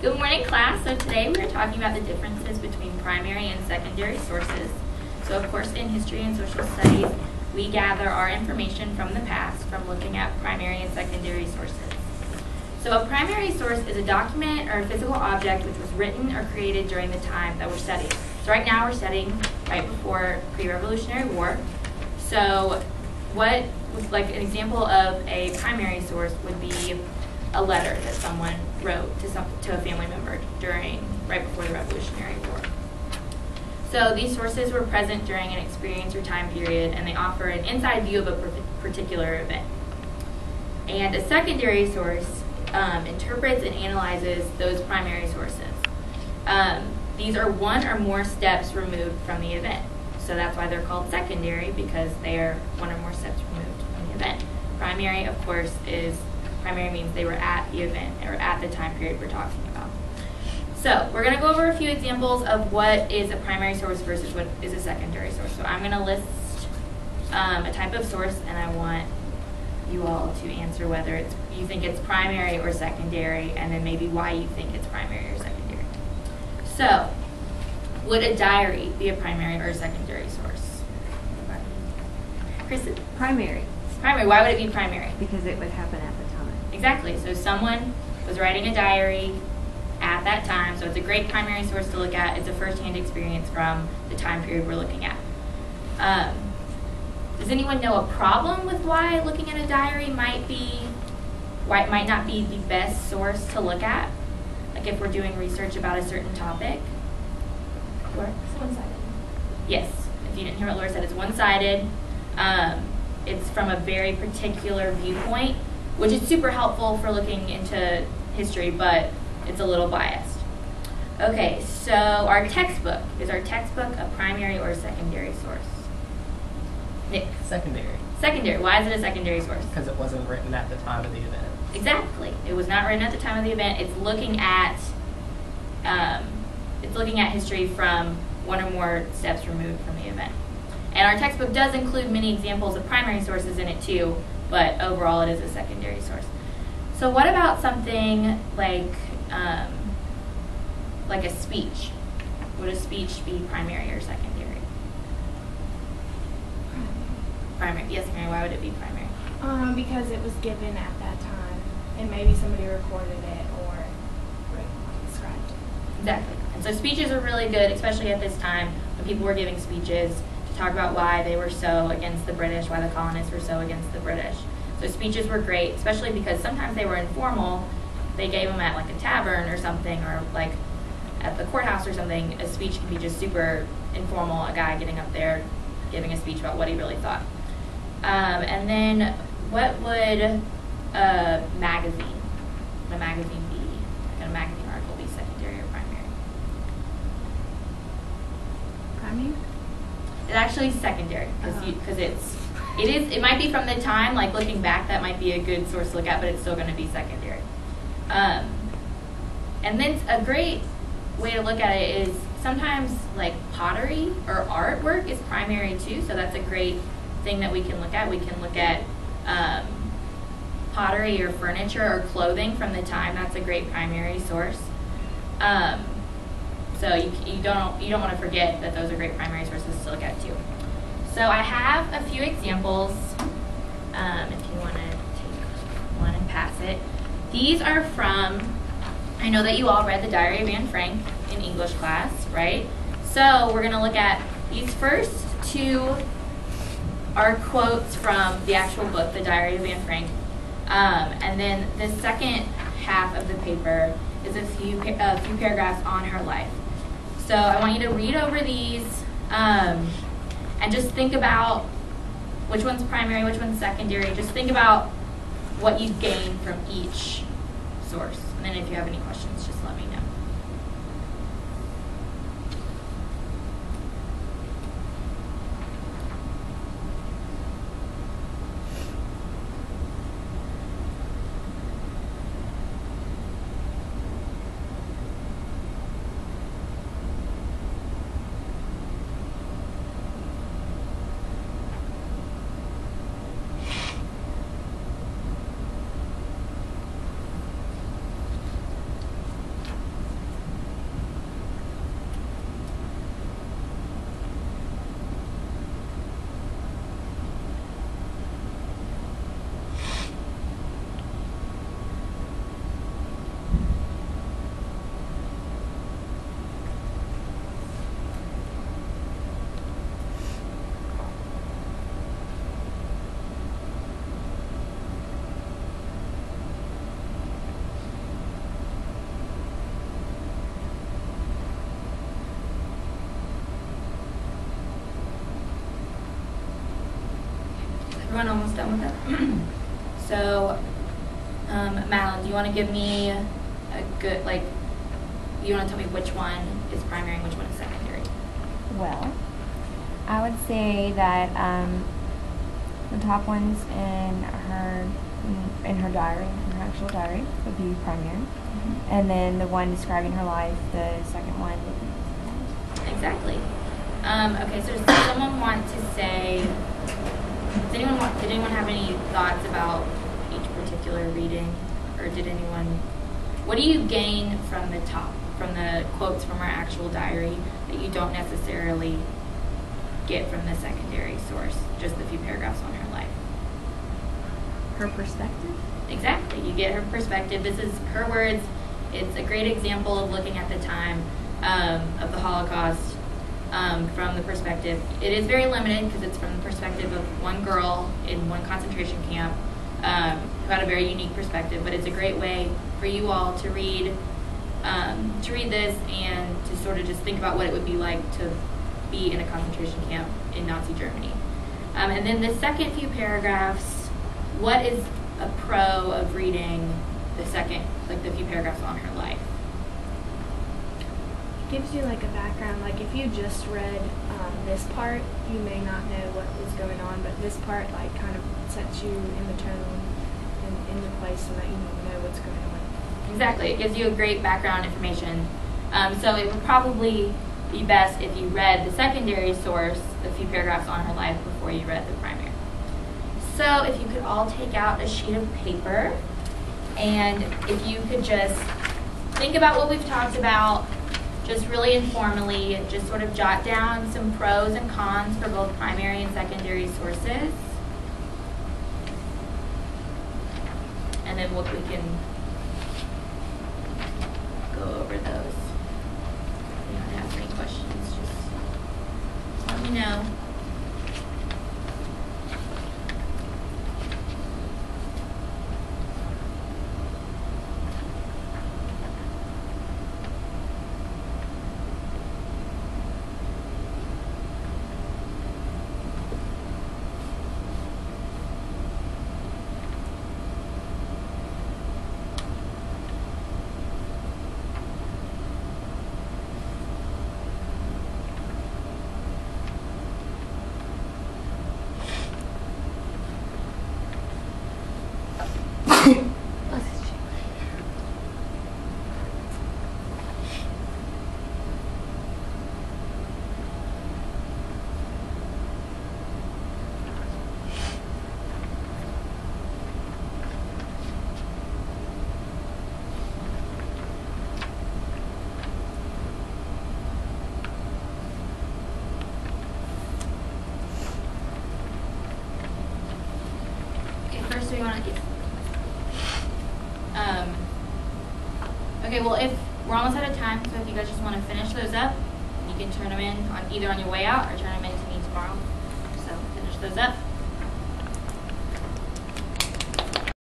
Good morning, class. So today we're talking about the differences between primary and secondary sources. So of course in history and social studies, we gather our information from the past from looking at primary and secondary sources. So a primary source is a document or a physical object which was written or created during the time that we're studying. So right now we're studying right before pre-Revolutionary War. So what, like an example of a primary source would be a letter that someone wrote to a family member right before the Revolutionary War. So these sources were present during an experience or time period, and they offer an inside view of a particular event. And a secondary source interprets and analyzes those primary sources. These are one or more steps removed from the event. So that's why they're called secondary, because they are one or more steps removed from the event. Primary, of course, primary means they were at the event or at the time period we're talking about. So we're going to go over a few examples of what is a primary source versus what is a secondary source. So I'm going to list a type of source, and I want you all to answer whether you think it's primary or secondary, and then maybe why you think it's primary or secondary. So, would a diary be a primary or a secondary source? Kristen? Primary. Primary. Why would it be primary? Because it would happen at the time. Exactly. So someone was writing a diary at that time, so it's a great primary source to look at. It's a first-hand experience from the time period we're looking at. Does anyone know a problem with why looking at a diary might not be the best source to look at? Like if we're doing research about a certain topic? Laura? It's one-sided. Yes. If you didn't hear what Laura said, it's one-sided. It's from a very particular viewpoint, which is super helpful for looking into history, but it's a little biased. Okay, so our textbook. Is our textbook a primary or a secondary source? Nick? Secondary. Secondary. Why is it a secondary source? Because it wasn't written at the time of the event. Exactly. It was not written at the time of the event. It's looking at history from one or more steps removed from the event. And our textbook does include many examples of primary sources in it too, but overall it is a secondary source. So what about something like a speech? Would a speech be primary or secondary? Primary. Yes, Mary, why would it be primary? Because it was given at that time, and maybe somebody recorded it or described it. Exactly. And so speeches are really good, especially at this time when people were giving speeches to talk about why they were so against the British, why the colonists were so against the British. So speeches were great, especially because sometimes they were informal. They gave them at like a tavern or something, or like at the courthouse or something. A speech can be just super informal, a guy getting up there giving a speech about what he really thought. And then what would a magazine be? Like a magazine article be secondary or primary? Primary? It's actually secondary because it might be from the time, like looking back, that might be a good source to look at, but it's still going to be secondary. And then a great way to look at it is sometimes like pottery or artwork is primary too, so that's a great thing that we can look at. We can look at pottery or furniture or clothing from the time. That's a great primary source. So you don't want to forget that those are great primary sources to look at too. So I have a few examples. If you want to take one and pass it. These are from, I know that you all read the Diary of Anne Frank in English class, right? So we're going to look at these first two are quotes from the actual book, The Diary of Anne Frank. And then the second half of the paper is a few paragraphs on her life. So I want you to read over these and just think about which one's primary, which one's secondary. Just think about what you gain from each source. And then if you have any questions, just let me know. everyone almost done with that? So, Madeline, do you want to give me a good, like, you want to tell me which one is primary and which one is secondary? Well, I would say that the top ones in her diary, her actual diary, would be primary, and then the one describing her life, the second one would be Exactly. Okay, so does someone want to say, did anyone have any thoughts about each particular reading? Or did anyone, what do you gain from the quotes from our actual diary that you don't necessarily get from the secondary source, just the few paragraphs on her life? Her perspective? Exactly, you get her perspective. This is her words. It's a great example of looking at the time of the Holocaust from the perspective. It is very limited because it's from the perspective of one girl in one concentration camp who had a very unique perspective, but it's a great way for you all to read this and to sort of just think about what it would be like to be in a concentration camp in Nazi Germany. And then the second few paragraphs, what is a pro of reading the few paragraphs on her life? Gives you like a background. Like if you just read this part, you may not know what was going on, but this part like kind of sets you in the tone and in the place so that you know what's going on. Exactly. It gives you a great background information. So it would probably be best if you read the secondary source, the few paragraphs on her life, before you read the primary. So if you could all take out a sheet of paper, and if you could just think about what we've talked about, just really informally, just sort of jot down some pros and cons for both primary and secondary sources. And then we can go over those. If you don't have any questions, just let me know. First, we want to. Okay, well, if we're almost out of time, so if you guys just want to finish those up, you can turn them in either on your way out or turn them in to me tomorrow. So finish those up.